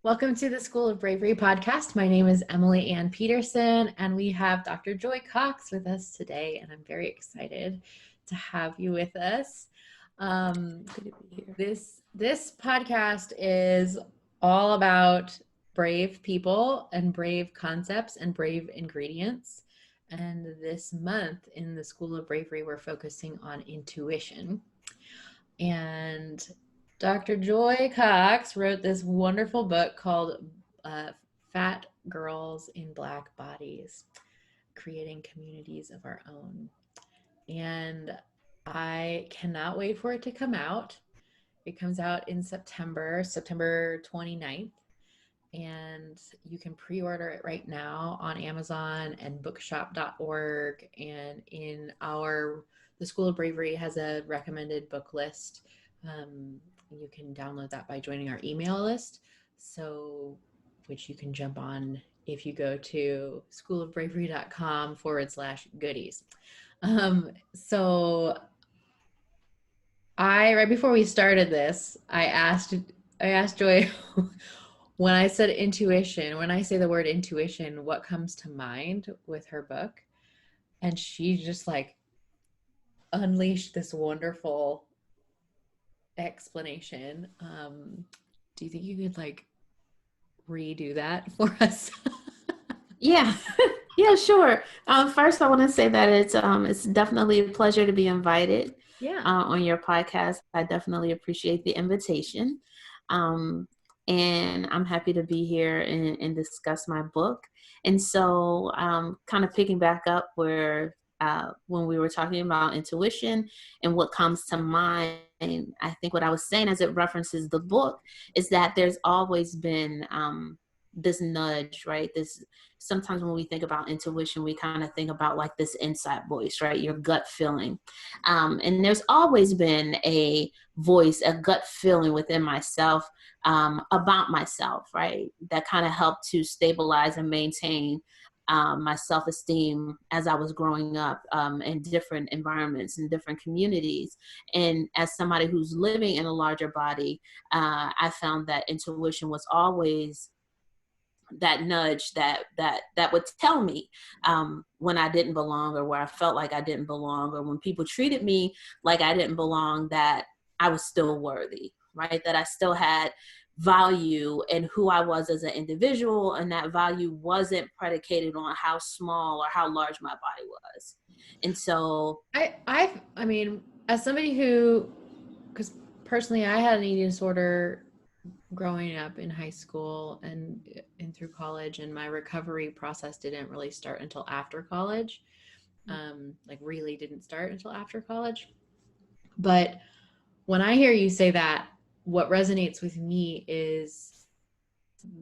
Welcome to the School of Bravery podcast. My name is Emily Ann Peterson, and we have Dr. Joy Cox with us today, and I'm very excited to have you with us. Good to be here. This podcast is all about brave people and brave concepts and brave ingredients. And this month in the School of Bravery, we're focusing on intuition. And Dr. Joy Cox wrote this wonderful book called Fat Girls in Black Bodies, Creating Communities of Our Own. And I cannot wait for it to come out. It comes out in September 29th. And you can pre-order it right now on Amazon and bookshop.org. And the School of Bravery has a recommended book list. You can download that by joining our email list, which you can jump on if you go to schoolofbravery.com/goodies. So right before we started this, I asked Joy when I said intuition, when I say the word intuition, what comes to mind with her book? And she just like unleashed this wonderful explanation. Do you think you could like redo that for us? Yeah, yeah, sure. First, I want to say that it's definitely a pleasure to be invited on your podcast. I definitely appreciate the invitation. And I'm happy to be here and discuss my book. And so kind of picking back up where when we were talking about intuition and what comes to mind, I think what I was saying as it references the book is that there's always been this nudge, right? Sometimes when we think about intuition, we kind of think about like this inside voice, right? Your gut feeling. And there's always been a voice, a gut feeling within myself about myself, right? That kind of helped to stabilize and maintain my self-esteem as I was growing up in different environments and different communities. And as somebody who's living in a larger body, I found that intuition was always that nudge that would tell me when I didn't belong, or where I felt like I didn't belong, or when people treated me like I didn't belong, that I was still worthy, right? That I still had value in who I was as an individual, and that value wasn't predicated on how small or how large my body was. And so I mean, as somebody because personally I had an eating disorder growing up in high school and through college, and my recovery process didn't really start until after college. Really didn't start until after college. But when I hear you say that, what resonates with me is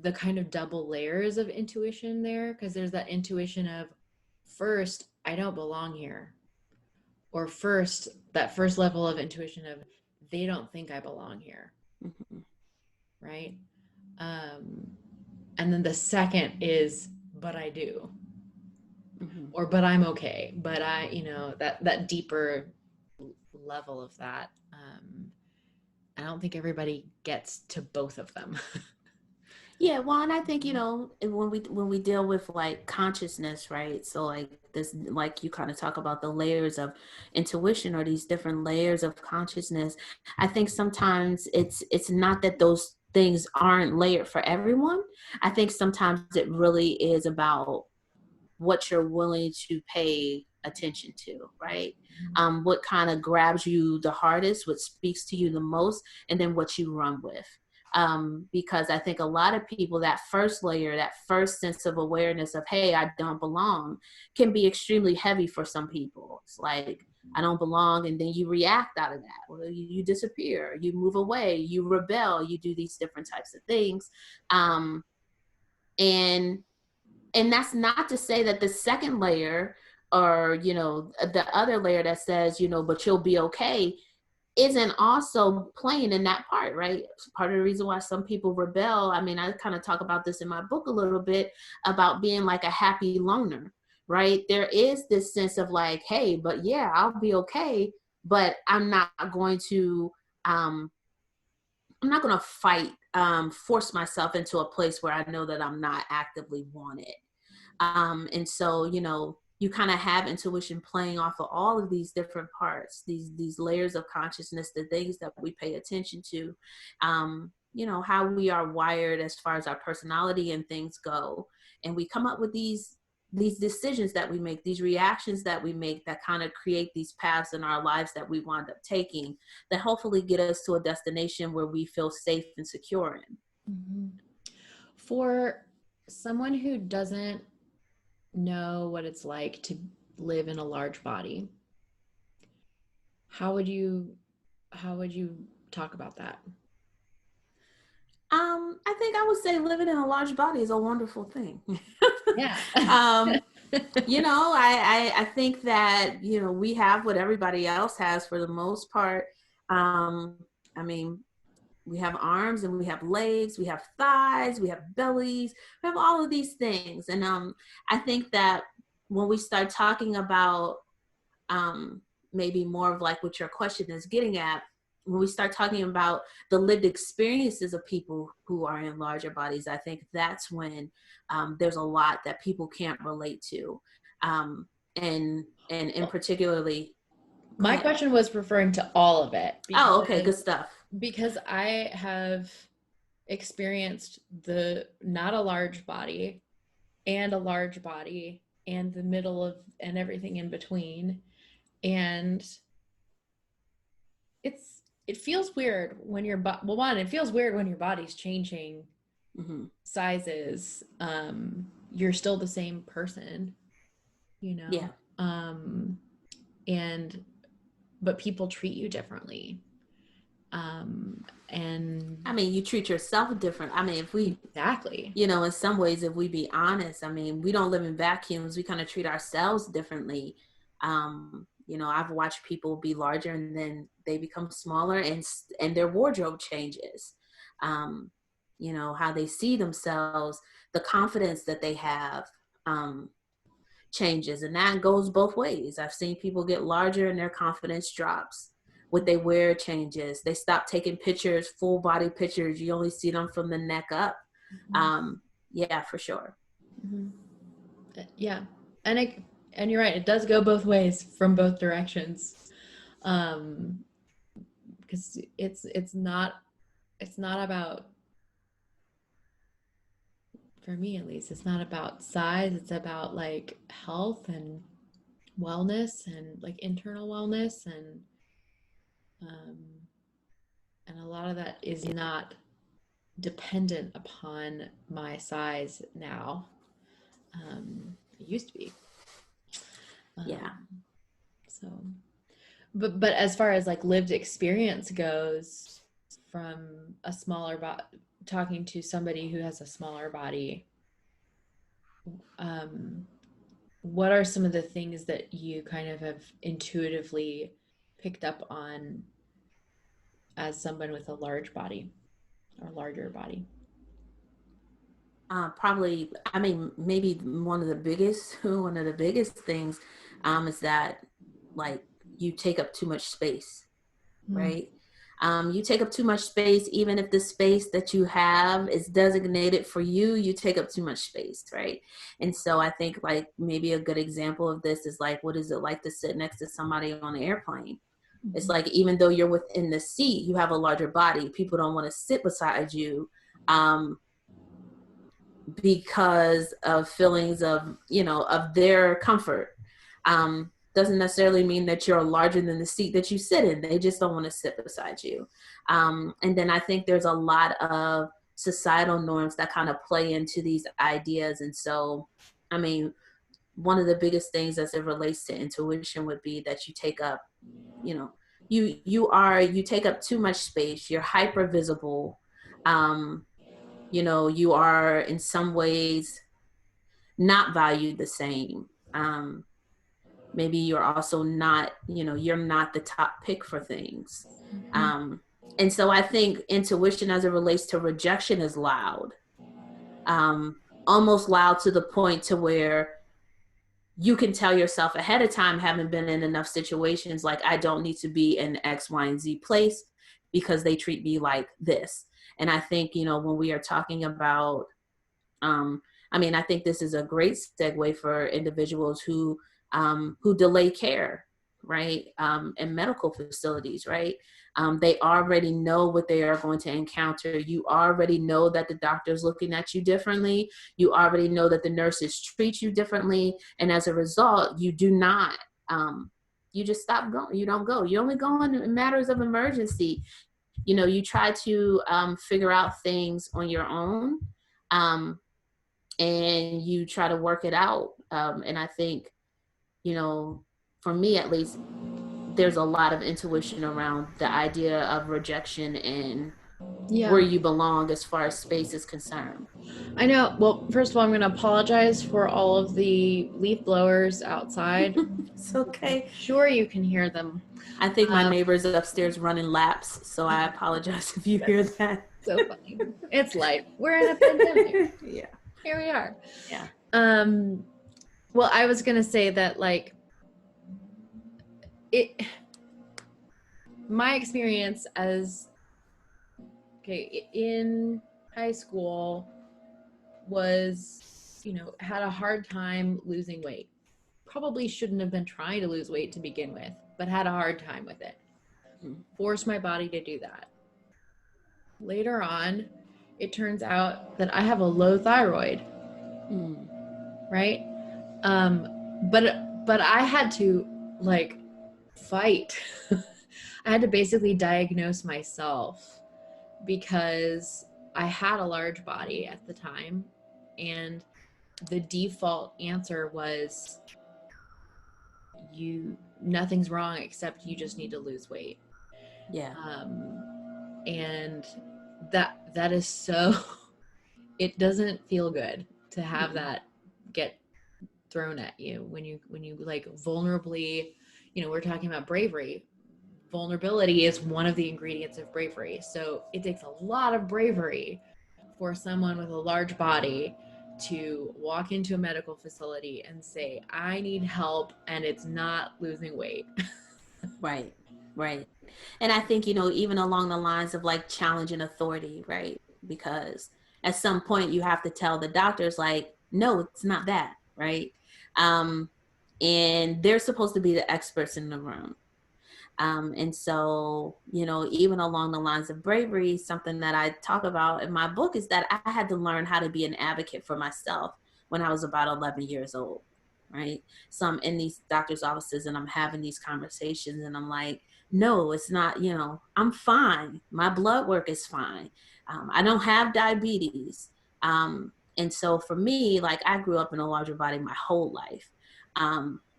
the kind of double layers of intuition there, because there's that intuition of, first, I don't belong here, or that first level of intuition of, they don't think I belong here. Mm-hmm. Right? And then the second is, but I do. Mm-hmm. Or, but I'm okay. But that deeper level of that. I don't think everybody gets to both of them. Yeah, well, and I think, when we deal with like consciousness, right? So like this, like you kind of talk about the layers of intuition, or these different layers of consciousness. I think sometimes it's not that those things aren't layered for everyone. I think sometimes it really is about what you're willing to pay attention to, right? What kind of grabs you the hardest, what speaks to you the most, and then what you run with. Because I think a lot of people, that first layer, that first sense of awareness of, hey, I don't belong, can be extremely heavy for some people. It's like, I don't belong, and then you react out of that. Well, you disappear, you move away, you rebel, you do these different types of things. And that's not to say that the second layer, or, the other layer that says, but you'll be okay, isn't also playing in that part, right? Part of the reason why some people rebel, I mean, I kind of talk about this in my book a little bit, about being like a happy loner, right? There is this sense of like, hey, but yeah, I'll be okay, but I'm not going to fight force myself into a place where I know that I'm not actively wanted. And so, you kind of have intuition playing off of all of these different parts, these layers of consciousness, the things that we pay attention to, how we are wired as far as our personality and things go. And we come up with these decisions that we make, these reactions that we make that kind of create these paths in our lives that we wind up taking that hopefully get us to a destination where we feel safe and secure in. Mm-hmm. For someone who doesn't know what it's like to live in a large body, how would you talk about that? I think I would say living in a large body is a wonderful thing. Yeah. I think that, we have what everybody else has for the most part. I mean, we have arms and we have legs, we have thighs, we have bellies, we have all of these things. And I think that when we start talking about maybe more of like what your question is getting at, when we start talking about the lived experiences of people who are in larger bodies, I think that's when there's a lot that people can't relate to. And in particularly, my question was referring to all of it. Oh, okay, good stuff. Because I have experienced the not a large body and a large body and the middle of and everything in between. And it feels weird when your it feels weird when your body's changing sizes. You're still the same person, Yeah. But people treat you differently. And I mean, you treat yourself different. I mean, if we exactly, in some ways, if we be honest, I mean, we don't live in vacuums. We kind of treat ourselves differently. I've watched people be larger and then they become smaller and their wardrobe changes. How they see themselves, the confidence that they have, changes, and that goes both ways. I've seen people get larger and their confidence drops. What they wear changes. They stop taking pictures, full body pictures. You only see them from the neck up. Yeah, for sure. Mm-hmm. Yeah, and you're right. It does go both ways from both directions, because it's not about, for me at least, it's not about size. It's about like health and wellness and like internal wellness and a lot of that is not dependent upon my size now. It used to be. Yeah. So, but as far as like lived experience goes, from a smaller body, talking to somebody who has a smaller body, what are some of the things that you kind of have intuitively picked up on as someone with a large body or larger body? Probably, I mean, maybe one of the biggest things is that, like, you take up too much space, right? You take up too much space, even if the space that you have is designated for you, you take up too much space, right? And so I think like maybe a good example of this is like, what is it like to sit next to somebody on an airplane? It's like, even though you're within the seat, you have a larger body. People don't want to sit beside you because of feelings of, of their comfort. Doesn't necessarily mean that you're larger than the seat that you sit in. They just don't want to sit beside you. And then I think there's a lot of societal norms that kind of play into these ideas. And so, I mean, one of the biggest things as it relates to intuition would be that you take up, you take up too much space. You're hyper visible. You are in some ways not valued the same. Maybe you're also not, you're not the top pick for things. And so I think intuition as it relates to rejection is loud, almost loud to the point to where you can tell yourself ahead of time, having been in enough situations, like, I don't need to be in X, Y, and Z place because they treat me like this. And I think, you know, when we are talking about, I think this is a great segue for individuals who delay care, right? In medical facilities, right? They already know what they are going to encounter. You already know that the doctor's looking at you differently. You already know that the nurses treat you differently. And as a result, you do not, you just stop going. You don't go. You only go in matters of emergency. You know, you try to figure out things on your own. And you try to work it out. And I think, you know, for me at least, there's a lot of intuition around the idea of rejection and where you belong as far as space is concerned. I know. Well, first of all, I'm going to apologize for all of the leaf blowers outside. It's okay. I'm sure you can hear them. I think my neighbor's upstairs running laps, so I apologize if you hear that. So funny. It's life. We're in a pandemic. Yeah. Here we are. Yeah. Well, I was going to say that, like, my experience in high school was, you know, had a hard time losing weight. Probably shouldn't have been trying to lose weight to begin with, but had a hard time with it. Forced my body to do that. Later on, it turns out that I have a low thyroid. Right? But I had to, like, fight. I had to basically diagnose myself because I had a large body at the time, and the default answer was nothing's wrong except you just need to lose weight. Yeah. And that is so it doesn't feel good to have that get thrown at you when you like vulnerably, you know, we're talking about bravery. Vulnerability is one of the ingredients of bravery. So it takes a lot of bravery for someone with a large body to walk into a medical facility and say, I need help, and it's not losing weight. Right. And I think, you know, even along the lines of like challenging authority, right? Because at some point you have to tell the doctors, like, no, it's not that, right? And they're supposed to be the experts in the room. And so, you know, even along the lines of bravery, something that I talk about in my book is that I had to learn how to be an advocate for myself when I was about 11 years old, right? So I'm in these doctor's offices and I'm having these conversations and I'm like, no, it's not, you know, I'm fine. My blood work is fine. I don't have diabetes. And so for me, like, I grew up in a larger body my whole life.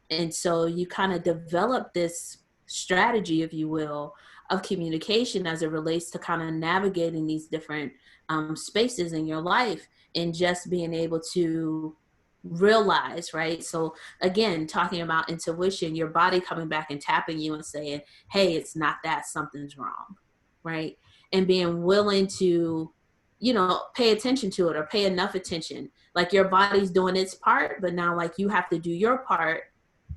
And so you kind of develop this strategy, if you will, of communication as it relates to kind of navigating these different spaces in your life and just being able to realize, right? So again, talking about intuition, your body coming back and tapping you and saying, hey, it's not that, something's wrong, right? And being willing to, you know, pay attention to it or pay enough attention. Like your body's doing its part, but now like you have to do your part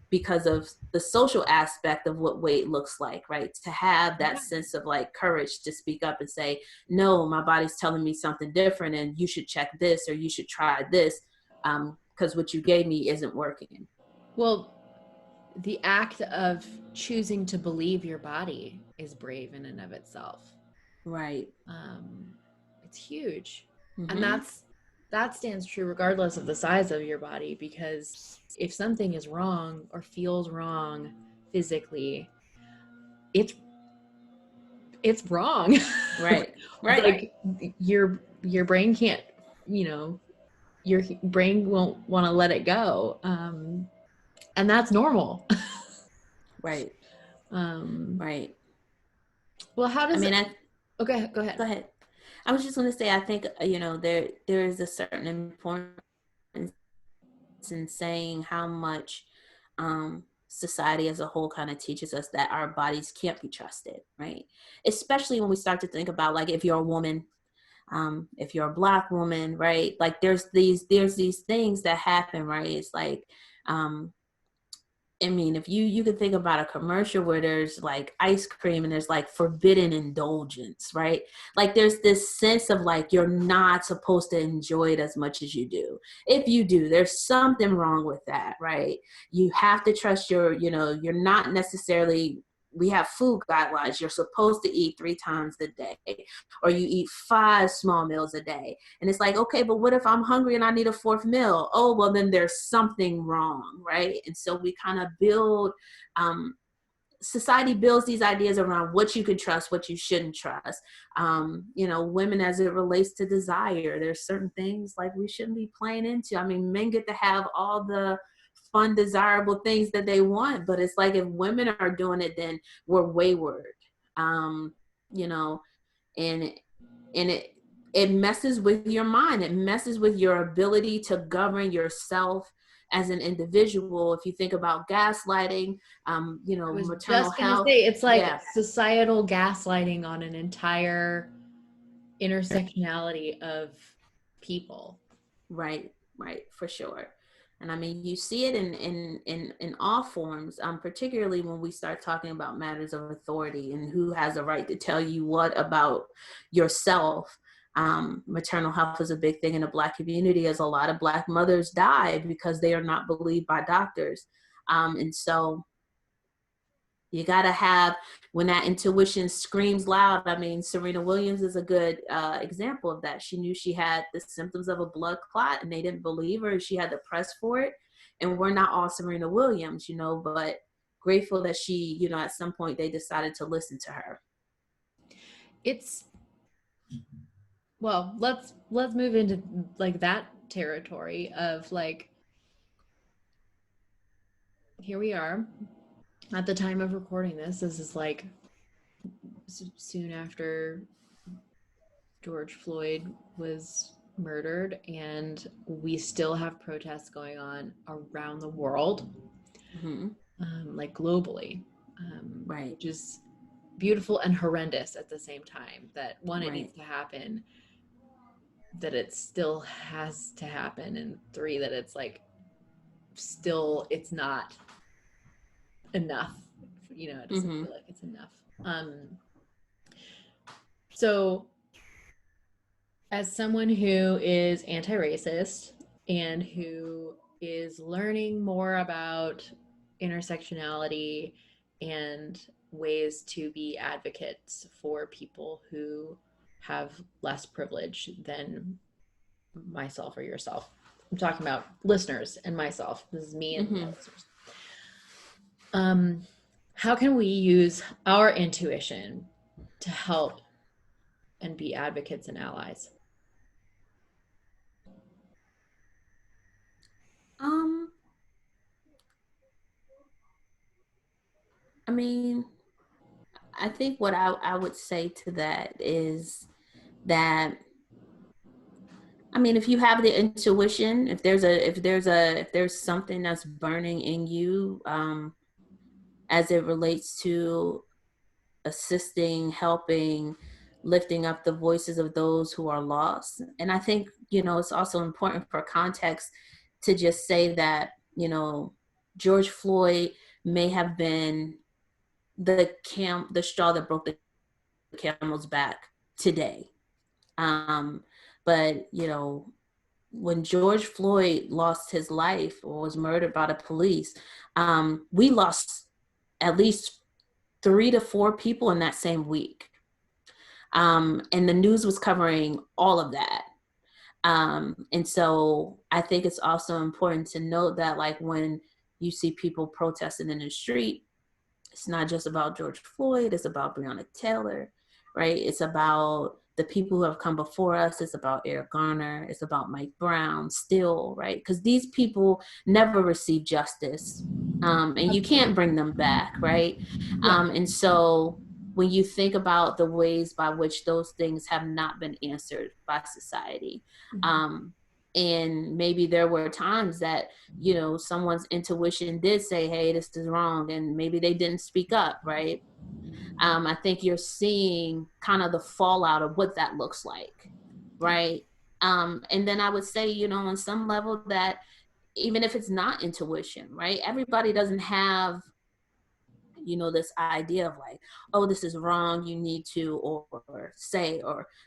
because of the social aspect of what weight looks like, right? To have that sense of like courage to speak up and say, no, my body's telling me something different and you should check this or you should try this because what you gave me isn't working. Well, the act of choosing to believe your body is brave in and of itself. Right. It's huge. And that stands true regardless of the size of your body, because if something is wrong or feels wrong physically, it's wrong. Right. Like your brain can't, you know, your brain won't want to let it go. And that's normal. Right. Right. Well, how does okay, go ahead. Go ahead. I was just going to say, I think, you know, there is a certain importance in saying how much society as a whole kind of teaches us that our bodies can't be trusted, right? Especially when we start to think about, like, if you're a woman, if you're a Black woman, right? Like there's these things that happen, right? It's like, I mean, if you could think about a commercial where there's like ice cream and there's like forbidden indulgence, right? Like there's this sense of like you're not supposed to enjoy it as much as you do. If you do, there's something wrong with that, right? You have to trust you're not necessarily, we have food guidelines. You're supposed to eat 3 times a day, or you eat 5 small meals a day. And it's like, okay, but what if I'm hungry and I need a fourth meal? Oh, well, then there's something wrong, right? And so we kind of build, society builds these ideas around what you can trust, what you shouldn't trust. Women, as it relates to desire, there's certain things like we shouldn't be playing into. I mean, men get to have all the fun, desirable things that they want, but it's like if women are doing it, then we're wayward. Um, you know, and it messes with your mind. It messes with your ability to govern yourself as an individual. If you think about gaslighting, I was maternal just gonna health. say it's like Yeah, societal gaslighting on an entire intersectionality of people. right, for sure. And I mean, you see it in all forms, particularly when we start talking about matters of authority and who has a right to tell you what about yourself. Maternal health is a big thing in the Black community, as a lot of Black mothers die because they are not believed by doctors. And so you got to have, when that intuition screams loud. I mean, Serena Williams is a good example of that. She knew she had the symptoms of a blood clot and they didn't believe her. She had to press for it. And we're not all Serena Williams, but grateful that she, at some point they decided to listen to her. It's well, let's move into like that territory of like here we are at the time of recording this. This is like soon after George Floyd was murdered, and we still have protests going on around the world, Mm-hmm. like globally, Right, which is beautiful and horrendous at the same time. That one, it needs right. to happen, that it still has to happen, and three, that it's like still it's not enough. It doesn't Mm-hmm. feel like it's enough. So as someone who is anti-racist and who is learning more about intersectionality and ways to be advocates for people who have less privilege than myself or yourself. I'm talking about listeners and myself. This is me and my Mm-hmm. listeners. Um, how can we use our intuition to help and be advocates and allies? Um, I mean, I think what I would say to that is that, I mean, if you have the intuition, if there's something that's burning in you, as it relates to assisting, helping, lifting up the voices of those who are lost. And I think, it's also important for context to just say that, George Floyd may have been the straw that broke the camel's back today. Um, but when George Floyd lost his life or was murdered by the police, we lost at least 3 to 4 people in that same week. And the news was covering all of that. And so I think it's also important to note that, like, when you see people protesting in the street, it's not just about George Floyd, it's about Breonna Taylor, right? It's about the people who have come before us. It's about Eric Garner. It's about Mike Brown still, right? Because these people never received justice. And you can't bring them back, right? Yeah. And so when you think about the ways by which those things have not been answered by society, um, and maybe there were times that someone's intuition did say, hey, this is wrong, and maybe they didn't speak up, right? I think you're seeing kind of the fallout of what that looks like, right? And then I would say, on some level, that even if it's not intuition, right? Everybody doesn't have, this idea of like, oh, this is wrong, you need to, or say,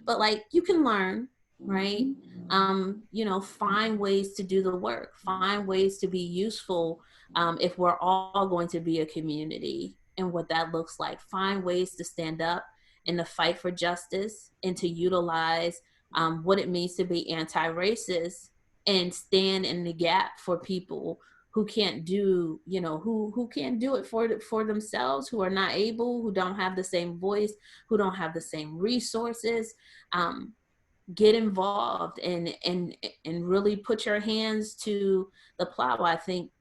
but like you can learn, right? Find ways to do the work, find ways to be useful. If we're all going to be a community, and what that looks like, find ways to stand up in the fight for justice, and to utilize what it means to be anti-racist, and stand in the gap for people who can't do, who can't do it for themselves, who are not able, who don't have the same voice, who don't have the same resources. Get involved and really put your hands to the plow. I think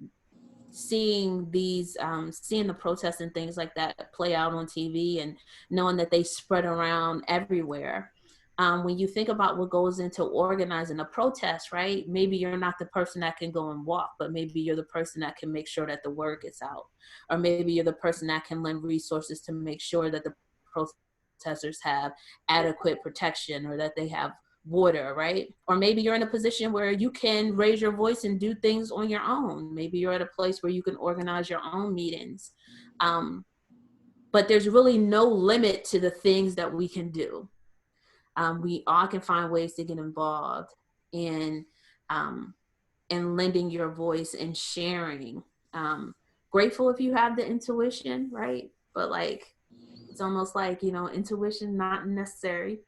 seeing the protests and things like that play out on TV, and knowing that they spread around everywhere. When you think about what goes into organizing a protest, right? Maybe you're not the person that can go and walk, but maybe you're the person that can make sure that the word gets out. Or maybe you're the person that can lend resources to make sure that the protesters have adequate protection, or that they have water, right? Or maybe you're in a position where you can raise your voice and do things on your own. Maybe you're at a place where you can organize your own meetings. But there's really no limit to the things that we can do. We all can find ways to get involved in lending your voice and sharing. Grateful if you have the intuition, right? But like, it's almost like, intuition not necessary.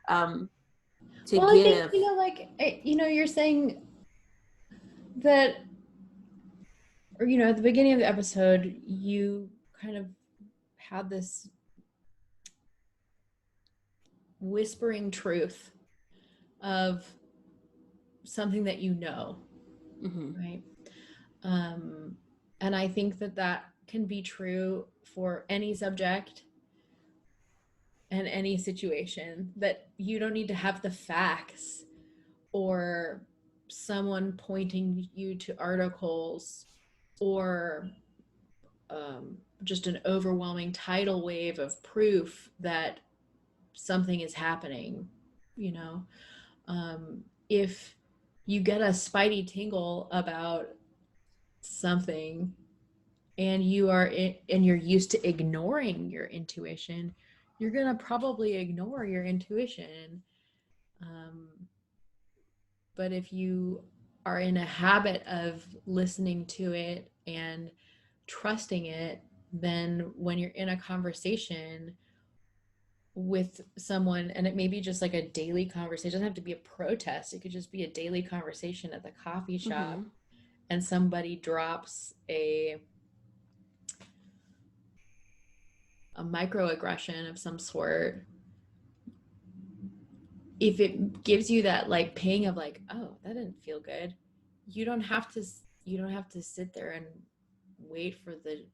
To Well, give. I think, you're saying that, or, at the beginning of the episode, you kind of had this whispering truth of something that right? And I think that can be true for any subject and any situation, that you don't need to have the facts or someone pointing you to articles or just an overwhelming tidal wave of proof that something is happening. If you get a spidey tingle about something, and you're used to ignoring your intuition, you're gonna probably ignore your intuition. But if you are in a habit of listening to it and trusting it, then when you're in a conversation with someone, and it may be just like a daily conversation, it doesn't have to be a protest, it could just be a daily conversation at the coffee shop, and somebody drops a microaggression of some sort, if it gives you that like ping of like, oh, that didn't feel good, you don't have to sit there and wait for the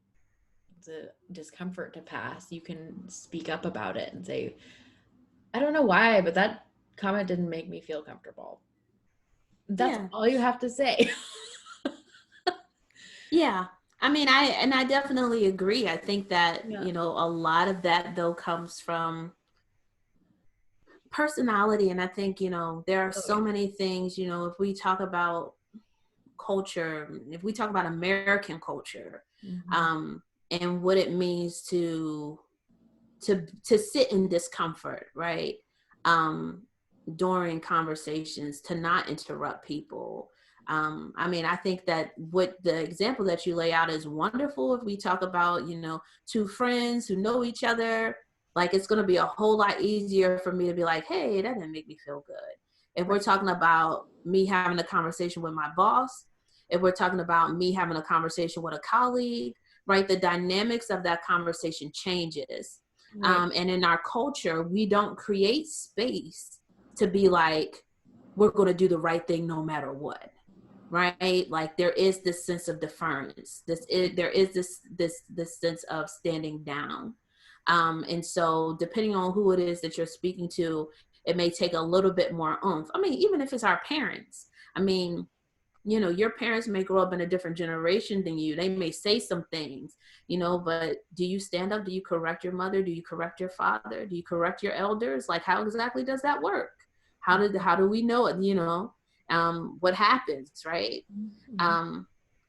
discomfort to pass. You can speak up about it and say, I don't know why, but that comment didn't make me feel comfortable. That's all you have to say. Yeah. I mean, I definitely agree. I think that, a lot of that though comes from personality. And I think, there are so many things, if we talk about culture, if we talk about American culture, and what it means to sit in discomfort, right? During conversations, to not interrupt people. I mean, I think that what the example that you lay out is wonderful. If we talk about, two friends who know each other, like it's going to be a whole lot easier for me to be like, hey, that didn't make me feel good. If we're talking about me having a conversation with my boss, if we're talking about me having a conversation with a colleague, right, the dynamics of that conversation changes. Right. And in our culture, we don't create space to be like, we're going to do the right thing no matter what, right? Like there is this sense of deference. There is this sense of standing down. And so depending on who it is that you're speaking to, it may take a little bit more oomph. I mean, even if it's our parents, I mean, your parents may grow up in a different generation than you. They may say some things, but do you stand up? Do you correct your mother? Do you correct your father? Do you correct your elders? Like, how exactly does that work? How do we know it? what happens, right?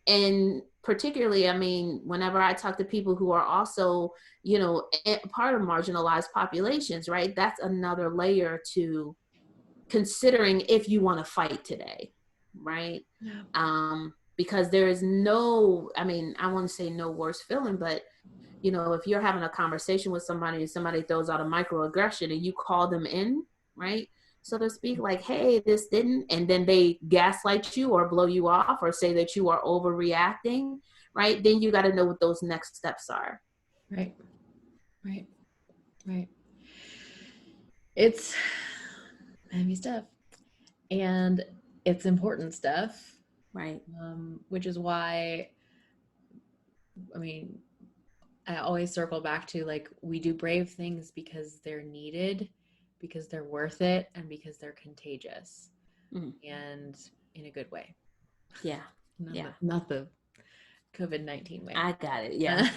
And particularly, I mean, whenever I talk to people who are also, you know, part of marginalized populations, right? That's another layer to considering if you want to fight today, right? Yeah. Because there is no, I mean, I won't say no worse feeling, but you know, if you're having a conversation with somebody and somebody throws out a microaggression and you call them in, right? So to speak, like, hey, this didn't, and then they gaslight you or blow you off or say that you are overreacting, right? Then you got to know what those next steps are. Right. Right. Right. It's heavy stuff. And it's important stuff. Right. Which is why, I mean, I always circle back to like, we do brave things because they're needed, because they're worth it, and because they're contagious, and in a good way. Yeah. Not the COVID-19 way. I got it. Yeah.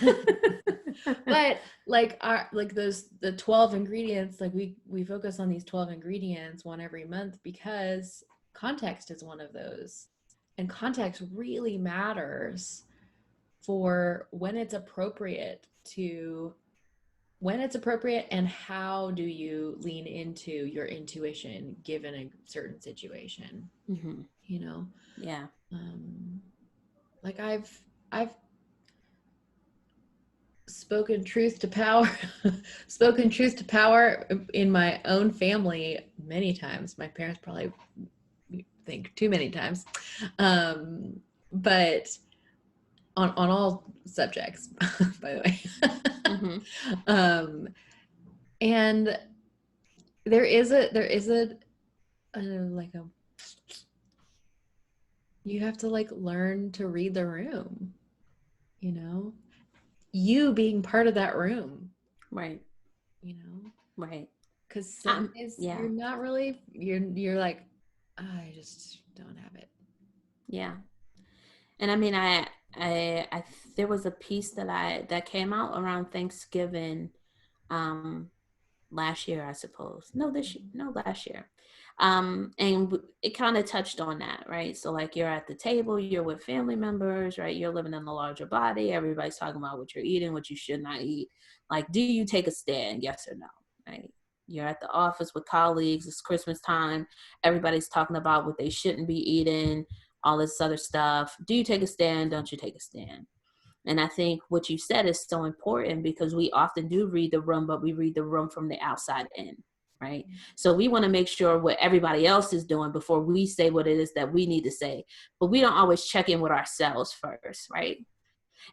But like the 12 ingredients, like we focus on these 12 ingredients one every month because context is one of those. And context really matters for when it's appropriate and how do you lean into your intuition given a certain situation. You know? Yeah. Like I've spoken truth to power spoken truth to power in my own family many times. My parents probably think too many times, but on all subjects, by the way. And there is a like a you have to like learn to read the room, you know, you being part of that room, right? You know, right? Because some is you're not really you're like, oh, I just don't have it. Yeah. And I mean, I there was a piece that came out around Thanksgiving, last year, I suppose. No, last year. And it kind of touched on that, right? So like you're at the table, you're with family members, right? You're living in a larger body. Everybody's talking about what you're eating, what you should not eat. Like, do you take a stand? Yes or no, right? You're at the office with colleagues. It's Christmas time. Everybody's talking about what they shouldn't be eating, all this other stuff. Do you take a stand? Don't you take a stand? And I think what you said is so important because we often do read the room, but we read the room from the outside in, right? So we want to make sure what everybody else is doing before we say what it is that we need to say. But we don't always check in with ourselves first, right?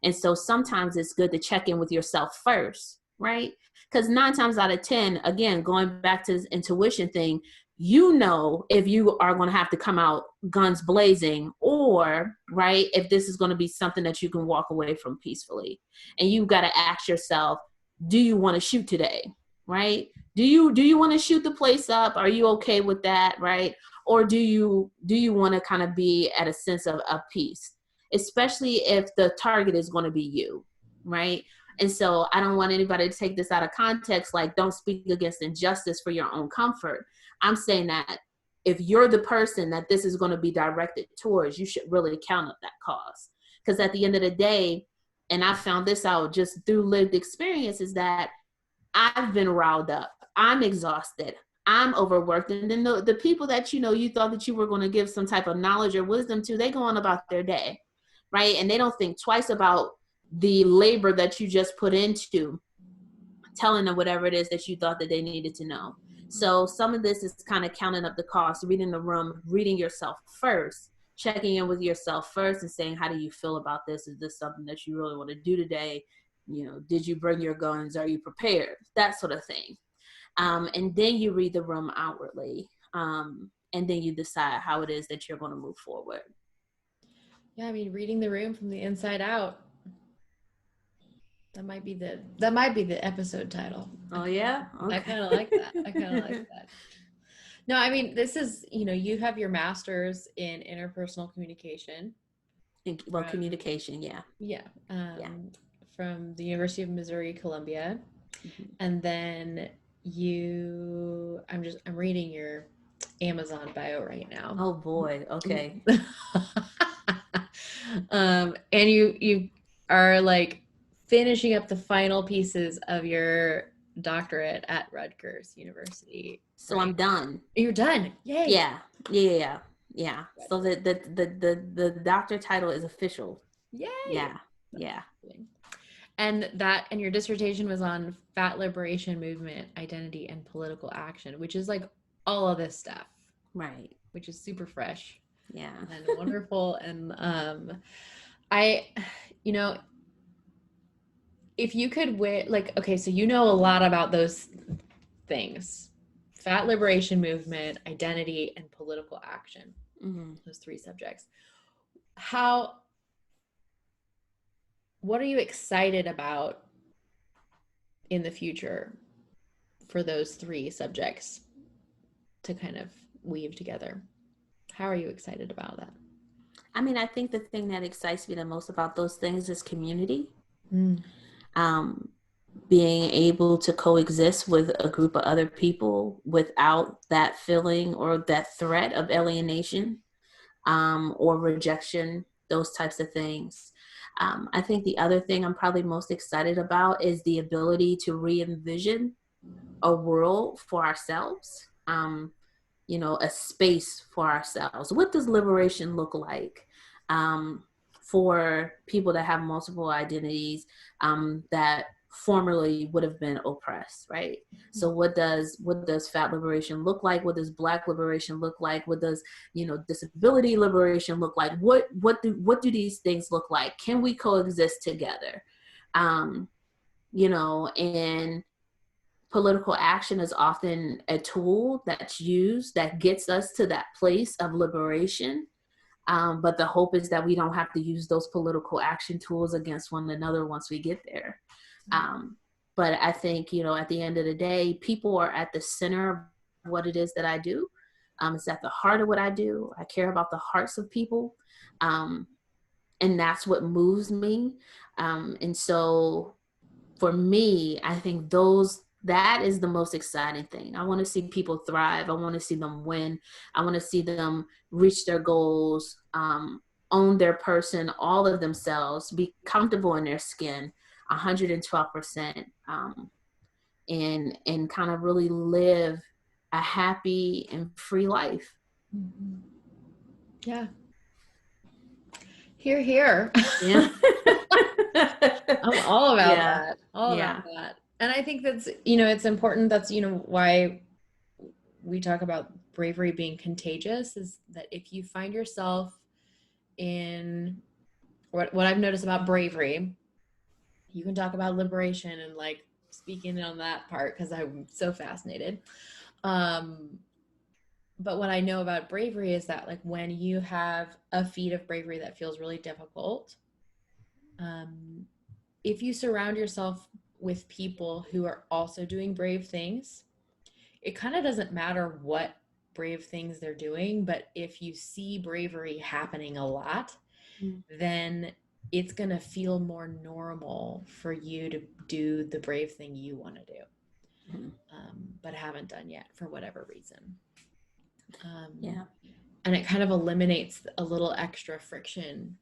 And so sometimes it's good to check in with yourself first, right? Because 9 times out of 10, again, going back to this intuition thing, you know if you are going to have to come out guns blazing or, right, if this is going to be something that you can walk away from peacefully. And you got to ask yourself, do you want to shoot today, right? Do you want to shoot the place up? Are you okay with that, right? Or do you want to kind of be at a sense of peace? Especially if the target is going to be you, right? And so I don't want anybody to take this out of context, like don't speak against injustice for your own comfort. I'm saying that if you're the person that this is going to be directed towards, you should really count up that cause. Because at the end of the day, and I found this out just through lived experience, is that I've been riled up. I'm exhausted. I'm overworked. And then the people that, you thought that you were going to give some type of knowledge or wisdom to, they go on about their day, right? And they don't think twice about the labor that you just put into telling them whatever it is that you thought that they needed to know. So some of this is kind of counting up the cost, reading the room, reading yourself first, checking in with yourself first and saying, how do you feel about this? Is this something that you really want to do today? Did you bring your guns? Are you prepared? That sort of thing. And then you read the room outwardly. And then you decide how it is that you're going to move forward. Yeah, I mean, reading the room from the inside out. That might be the episode title. Oh yeah, okay. I kind of like that. No, I mean, this is, you have your master's in interpersonal communication. Communication, yeah. Yeah. From the University of Missouri, Columbia. Mm-hmm. And then I'm reading your Amazon bio right now. Oh boy. Okay. And you are like finishing up the final pieces of your doctorate at Rutgers University, So right? I'm done. You're done. Yay. Yeah. Yeah. Yeah. So the doctor title is official. Yay. Yeah. That's Yeah. exciting. And your dissertation was on fat liberation movement, identity, and political action, which is like all of this stuff, Right. which is super fresh Yeah. and wonderful. And I, you know, if you could like, okay, so you know a lot about those things: fat liberation movement, identity, and political action. Mm-hmm. Those three subjects. How, what are you excited about in the future for those three subjects to kind of weave together? How are you excited about that? I mean, I think the thing that excites me the most about those things is community. Mm. Um, Being able to coexist with a group of other people without that feeling or that threat of alienation, or rejection, those types of things. I think the other thing I'm probably most excited about is the ability to re-envision a world for ourselves, a space for ourselves. What does liberation look like, for people that have multiple identities, that formerly would have been oppressed, right? So what does fat liberation look like? What does Black liberation look like? What does disability liberation look like? What do these things look like? Can we coexist together? um and political action is often a tool that's used that gets us to that place of liberation. But the hope is that we don't have to use those political action tools against one another once we get there. But I think, at the end of the day, people are at the center of what it is that I do. It's at the heart of what I do. I care about the hearts of people. And that's what moves me. And so for me, I think that is the most exciting thing. I want to see people thrive. I want to see them win. I want to see them reach their goals, own their person, all of themselves, be comfortable in their skin, 112%, and kind of really live a happy and free life. Mm-hmm. Yeah. Here, here. Yeah. I'm all about Yeah. that. All about Yeah. that. And I think that's, it's important. That's, why we talk about bravery being contagious, is that if you find yourself in what I've noticed about bravery, you can talk about liberation and like speaking on that part because I'm so fascinated. But what I know about bravery is that like when you have a feat of bravery that feels really difficult, um, if you surround yourself with people who are also doing brave things, it kind of doesn't matter what brave things they're doing, but if you see bravery happening a lot, then it's going to feel more normal for you to do the brave thing you want to do, but haven't done yet for whatever reason. Yeah. And it kind of eliminates a little extra friction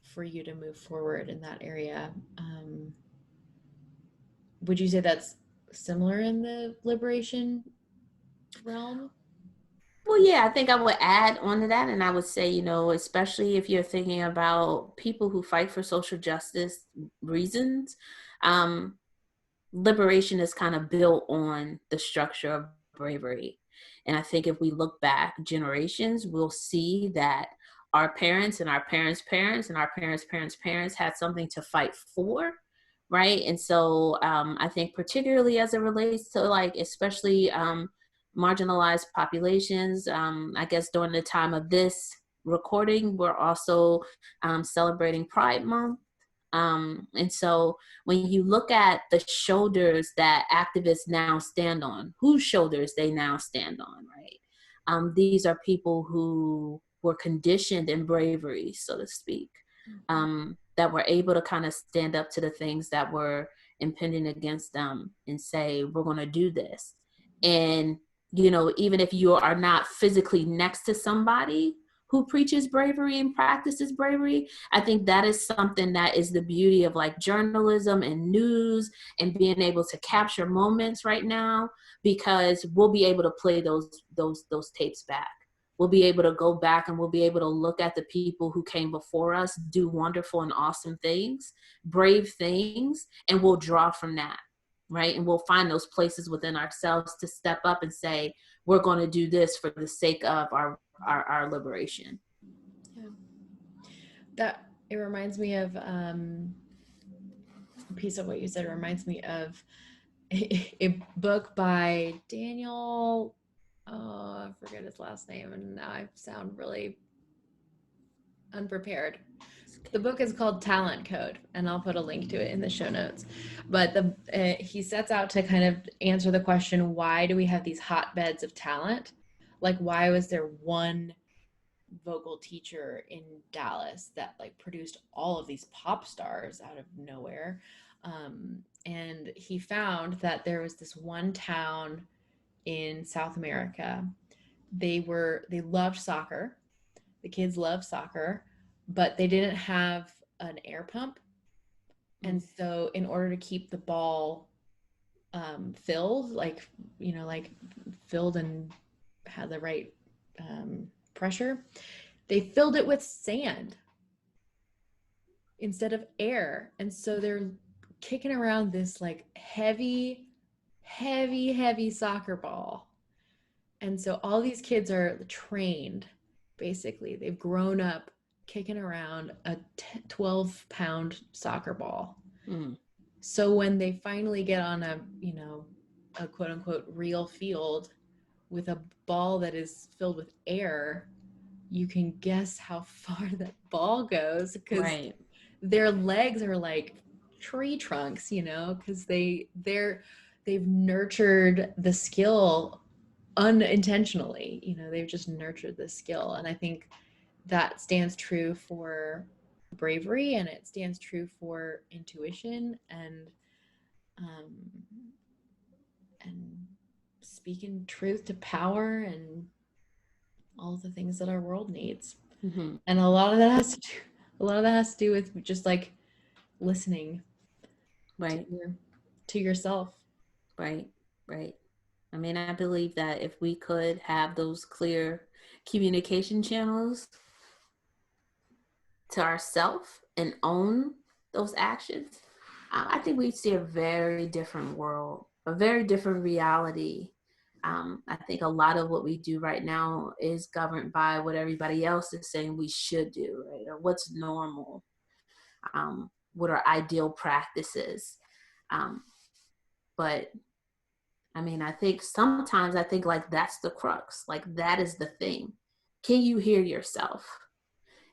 for you to move forward in that area. Would you say that's similar in the liberation realm? Well, yeah, I think I would add on to that. And I would say, especially if you're thinking about people who fight for social justice reasons, um, liberation is kind of built on the structure of bravery. And I think if we look back generations, we'll see that our parents and our parents' parents and our parents' parents' parents had something to fight for. Right. And so I think particularly as it relates to like, especially marginalized populations, I guess during the time of this recording, we're also celebrating Pride Month. And so when you look at the shoulders that activists now stand on, whose shoulders they now stand on, right? These are people who were conditioned in bravery, so to speak, that were able to kind of stand up to the things that were impending against them and say, we're going to do this. And even if you are not physically next to somebody who preaches bravery and practices bravery, I think that is something that is the beauty of like journalism and news and being able to capture moments right now, because we'll be able to play those tapes back. We'll be able to go back and we'll be able to look at the people who came before us, do wonderful and awesome things, brave things, and we'll draw from that, right? And we'll find those places within ourselves to step up and say, we're going to do this for the sake of our liberation. Yeah. That, it reminds me of a piece of what you said reminds me of a book by Daniel, oh, I forget his last name, and now I sound really unprepared. The book is called Talent Code, and I'll put a link to it in the show notes. But he sets out to kind of answer the question, why do we have these hotbeds of talent? Like, why was there one vocal teacher in Dallas that like produced all of these pop stars out of nowhere? And he found that there was this one town in South America. They loved soccer. The kids loved soccer, but they didn't have an air pump. And so in order to keep the ball filled, like, like filled and had the right pressure, they filled it with sand instead of air. And so they're kicking around this like heavy soccer ball. And so all these kids are trained, basically. They've grown up kicking around a 12-pound soccer ball. So when they finally get on a quote unquote real field with a ball that is filled with air, you can guess how far that ball goes, because their legs are like tree trunks, because they've nurtured the skill unintentionally. They've just nurtured the skill. And I think that stands true for bravery, and it stands true for intuition and speaking truth to power and all the things that our world needs. And a lot of that has to do with just like listening to yourself. Right. I mean, I believe that if we could have those clear communication channels to ourselves and own those actions, I think we'd see a very different world, a very different reality. I think a lot of what we do right now is governed by what everybody else is saying we should do, right? Or what's normal, what are ideal practices. But I mean, I think sometimes like that's the crux, like that is the thing. Can you hear yourself?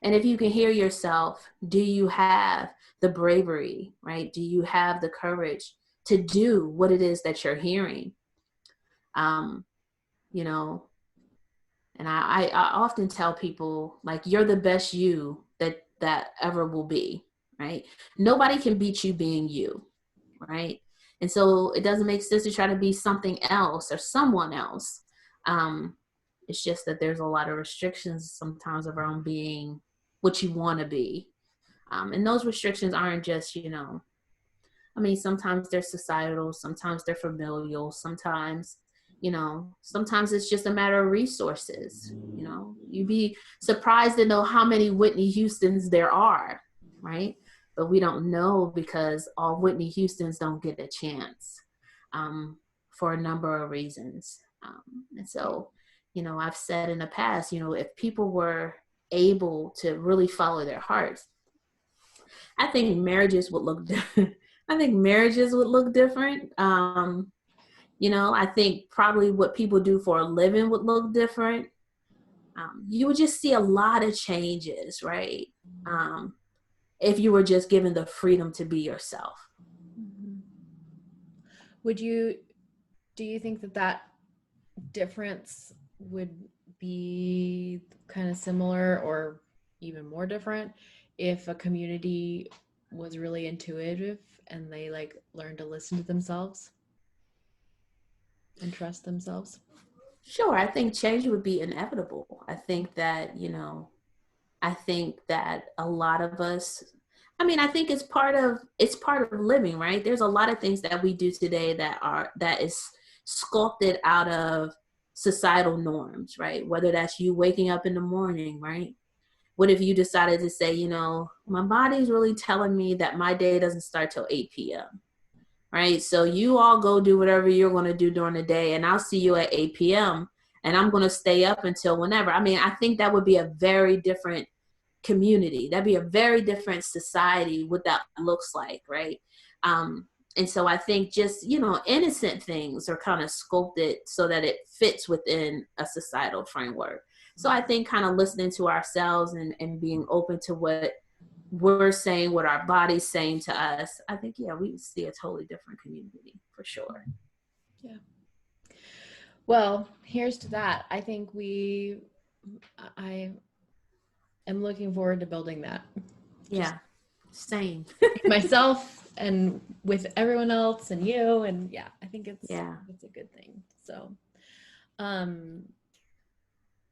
And if you can hear yourself, do you have the bravery, right? Do you have the courage to do what it is that you're hearing? And I often tell people, like, you're the best you that ever will be, right? Nobody can beat you being you, right? And so it doesn't make sense to try to be something else or someone else. It's just that there's a lot of restrictions sometimes around being what you want to be. And those restrictions aren't just, sometimes they're societal, sometimes they're familial, sometimes it's just a matter of resources. You'd be surprised to know how many Whitney Houstons there are, right? But we don't know because all Whitney Houstons don't get a chance for a number of reasons. And so, I've said in the past, if people were able to really follow their hearts, I think marriages would look different. I think marriages would look different. I think probably what people do for a living would look different. You would just see a lot of changes, right? If you were just given the freedom to be yourself. Do you think that difference would be kind of similar or even more different if a community was really intuitive and they like learned to listen to themselves and trust themselves? Sure. I think change would be inevitable. I think that, I think that a lot of us, I mean, I think it's part of living, right? There's a lot of things that we do today that is sculpted out of societal norms, right? Whether that's you waking up in the morning, right? What if you decided to say, my body's really telling me that my day doesn't start till 8 p.m., right? So you all go do whatever you're going to do during the day, and I'll see you at 8 p.m., and I'm going to stay up until whenever. I mean, I think that would be a very different community. That'd be a very different society, what that looks like, right? And so I think just, innocent things are kind of sculpted so that it fits within a societal framework. So I think kind of listening to ourselves and being open to what we're saying, what our body's saying to us, I think, yeah, we see a totally different community for sure. Yeah. Well, here's to that. I think I am looking forward to building that. Yeah, same. Myself and with everyone else and you, and yeah, I think it's a good thing. So,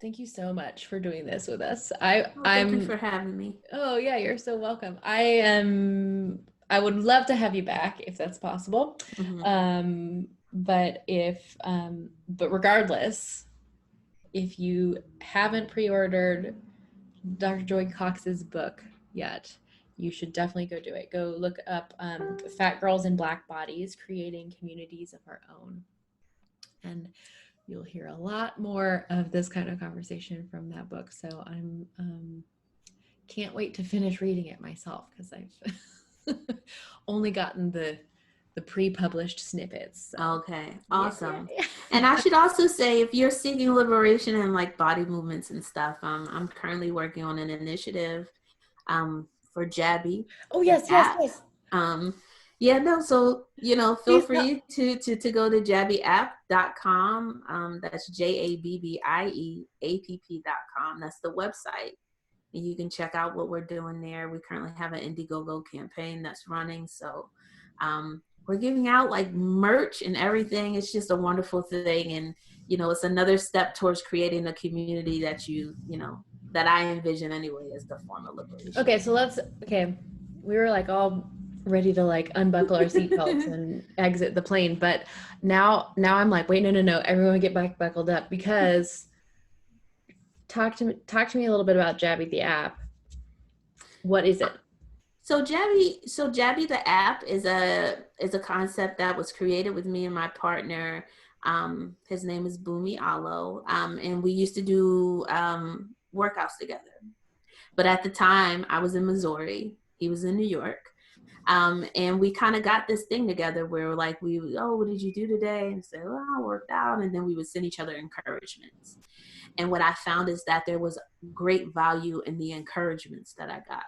thank you so much for doing this with us. Thank you for having me. Oh yeah, you're so welcome. I would love to have you back if that's possible. Mm-hmm. But regardless, if you haven't pre-ordered Dr. Joy Cox's book yet, you should definitely go do it. Go look up Fat Girls in Black Bodies, Creating Communities of Our Own. And you'll hear a lot more of this kind of conversation from that book. So I'm can't wait to finish reading it myself, because I've only gotten the pre-published snippets. So. Okay, awesome. Yeah. And I should also say, if you're seeking liberation and like body movements and stuff, I'm currently working on an initiative for Jabby. Oh yes. So feel free to go to jabbyapp.com. That's JABBIEAPP.com. That's the website. And you can check out what we're doing there. We currently have an Indiegogo campaign that's running. So we're giving out like merch and everything. It's just a wonderful thing. And, it's another step towards creating a community that that I envision anyway as the form of liberation. Okay, so we were like all ready to like unbuckle our seatbelts and exit the plane, but now I'm like, wait, no, everyone get back buckled up, because talk to me a little bit about Jabby the app. What is it? So Jabby the app is a concept that was created with me and my partner. His name is Bumi Alo, and we used to do workouts together. But at the time, I was in Missouri, he was in New York, and we kind of got this thing together where like what did you do today? And say, well, I worked out, and then we would send each other encouragements. And what I found is that there was great value in the encouragements that I got.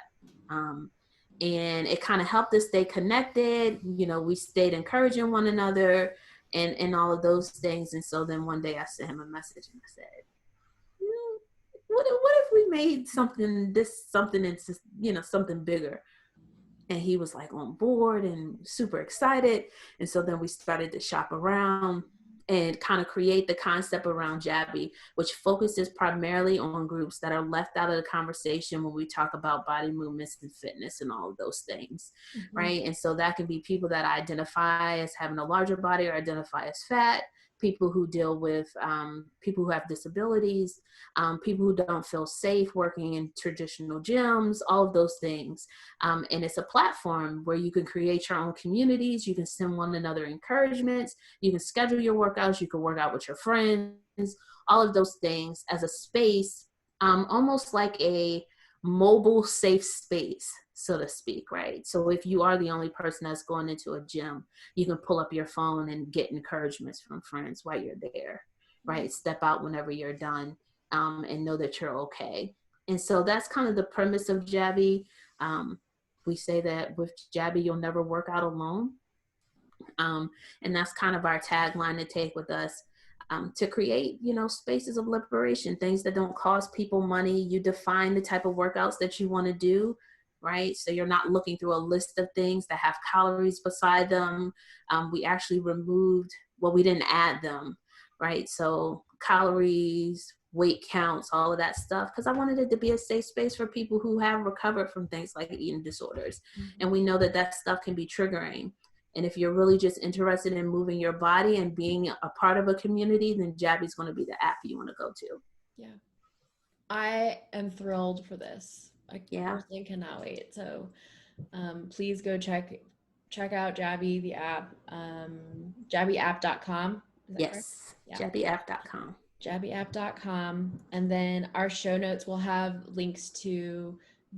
And it kind of helped us stay connected. We stayed encouraging one another and all of those things. And so then one day I sent him a message and I said, what if we made something into, something bigger? And he was like on board and super excited. And so then we started to shop around and kind of create the concept around Jabby, which focuses primarily on groups that are left out of the conversation when we talk about body movements and fitness and all of those things, mm-hmm. right? And so that can be people that identify as having a larger body or identify as fat, people who deal with people who have disabilities, people who don't feel safe working in traditional gyms, all of those things. And it's a platform where you can create your own communities. You can send one another encouragements. You can schedule your workouts. You can work out with your friends, all of those things as a space, almost like a mobile safe space, so to speak, right? So if you are the only person that's going into a gym, you can pull up your phone and get encouragements from friends while you're there, right? Step out whenever you're done, and know that you're okay. And so that's kind of the premise of Jabby. We say that with Jabby, you'll never work out alone. And that's kind of our tagline to take with us. To create, spaces of liberation, things that don't cost people money. You define the type of workouts that you want to do, right? So you're not looking through a list of things that have calories beside them. We actually removed, we didn't add them, right? So calories, weight counts, all of that stuff, because I wanted it to be a safe space for people who have recovered from things like eating disorders. And we know that that stuff can be triggering. And if you're really just interested in moving your body and being a part of a community, then Jabby's going to be the app you want to go to. Yeah. I am thrilled for this. I Yeah. personally cannot wait. So please go check out Jabby, the app, jabbyapp.com. Is that correct? Yes. Yeah. Jabbyapp.com. Jabbyapp.com. And then our show notes will have links to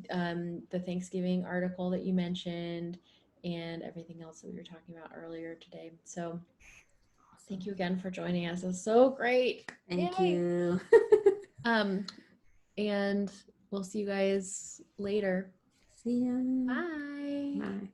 the Thanksgiving article that you mentioned and everything else that we were talking about earlier today. So thank you again for joining us. It was so great. Thank Yay. you. And we'll see you guys later. See ya. Bye. Bye.